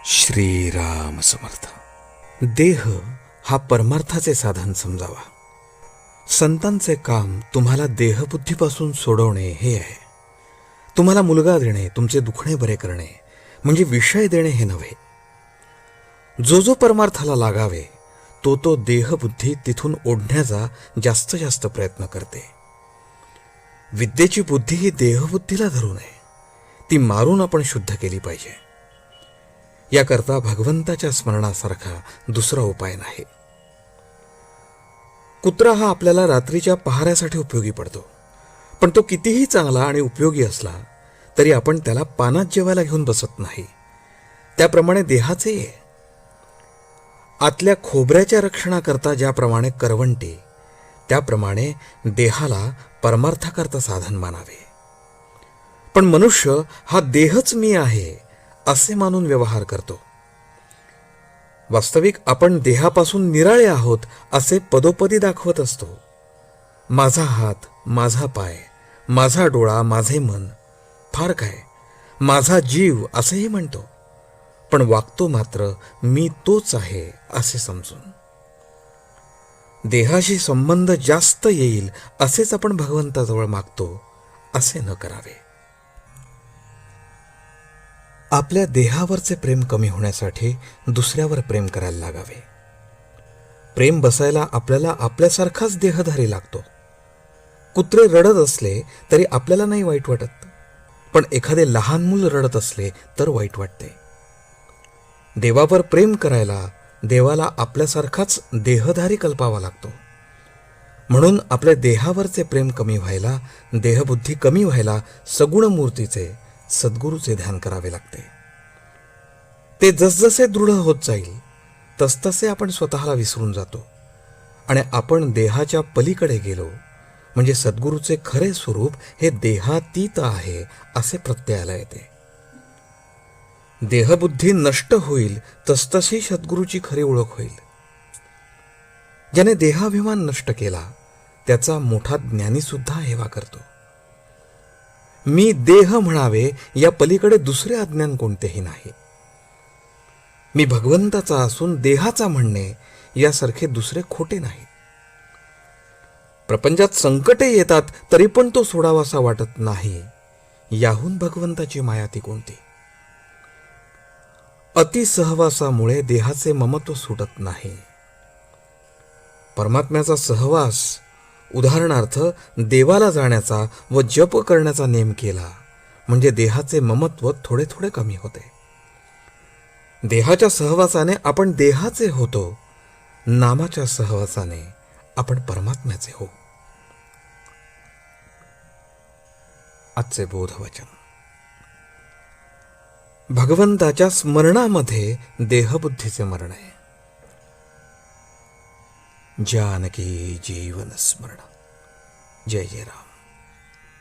श्रीराम समर्थ. देह हा परमार्थाचे साधन समजावा. संतांचे काम तुम्हाला देहबुद्धीपासून सोडवणे हे आहे. तुम्हाला मुलगा देणे, तुमचे दुखणे बरे करणे म्हणजे विषय देणे हे नव्हे. जो जो परमार्थाला लागावे तो तो देहबुद्धी तिथून ओढण्याचा जास्त जास्त प्रयत्न करते. विद्येची बुद्धी ही देहबुद्धीला धरू नये, ती मारून आपण शुद्ध केली पाहिजे. याकरता भगवंताच्या स्मरणासारखा दुसरा उपाय नाही. कुत्रा हा आपल्याला रात्रीच्या पहाऱ्यासाठी उपयोगी पडतो, पण तो कितीही चांगला आणि उपयोगी असला तरी आपण त्याला पानात जेवायला घेऊन बसत नाही. त्याप्रमाणे देहाचे आतल्या खोबऱ्याच्या रक्षणाकरता ज्याप्रमाणे करवंटी, त्याप्रमाणे देहाला परमार्थाकरता साधन मानावे. पण मनुष्य हा देहच मी आहे असे मानून व्यवहार करतो. वास्तविक आपण देहापासून निराळे आहोत असे पदोपदी दाखवत असतो. माझा हात, माझा पाय, माझा डोळा, माझे मन, फार काय माझा जीव असेही म्हणतो, पण वागतो मात्र मी तोच आहे असे समजून. देहाशी संबंध जास्त येईल असेच आपण भगवंताजवळ मागतो, असे न करावे. आपल्या देहावरचे प्रेम कमी होण्यासाठी दुसऱ्यावर प्रेम करायला लागावे. प्रेम बसायला आपल्याला आपल्यासारखाच देहधारी लागतो. कुत्रे रडत असले तरी आपल्याला नाही वाईट वाटत, पण एखादे लहान मूल रडत असले तर वाईट वाटते. देवावर प्रेम करायला देवाला आपल्यासारखाच देहधारी कल्पावा लागतो. म्हणून आपल्या देहावरचे प्रेम कमी व्हायला, देहबुद्धी कमी व्हायला सगुण मूर्तीचे, सद्गुरूचे ध्यान करावे लागते. ते जसजसे दृढ होत जाईल तसतसे आपण स्वतःला विसरून जातो आणि आपण देहाच्या पलीकडे गेलो म्हणजे सद्गुरूचे खरे स्वरूप हे देहातीत आहे असे प्रत्ययाला येते. देहबुद्धी नष्ट होईल तसतशी सद्गुरूची खरी ओळख होईल. ज्याने देहाभिमान नष्ट केला त्याचा मोठा ज्ञानी सुद्धा हेवा करतो. मी देह म्हणावे या पलीकडे दुसरे अज्ञान कोणतेही नाही. मी भगवंताचा असून देहाचा म्हणणे यासारखे दुसरे खोटे नाही. प्रपंचात संकटे येतात तरी पण तो सोडावासा वाटत नाही, याहून भगवंताची माया ती कोणती. अतिसहवासामुळे देहाचे ममत्व सुटत नाही. परमात्म्याचा सहवास, उदाहरणार्थ देवाला जाण्याचा व जप करण्याचा नेम केला म्हणजे देहाचे ममत्व थोडे थोडे कमी होते. देहाच्या सहवासाने आपण देहाचे होतो, नामाच्या सहवासाने आपण परमात्म्याचे हो. आजचे बोधवचन. भगवंताच्या स्मरणामध्ये देहबुद्धीचे मरण आहे. जानकी जीवन स्मरण. जय जय राम.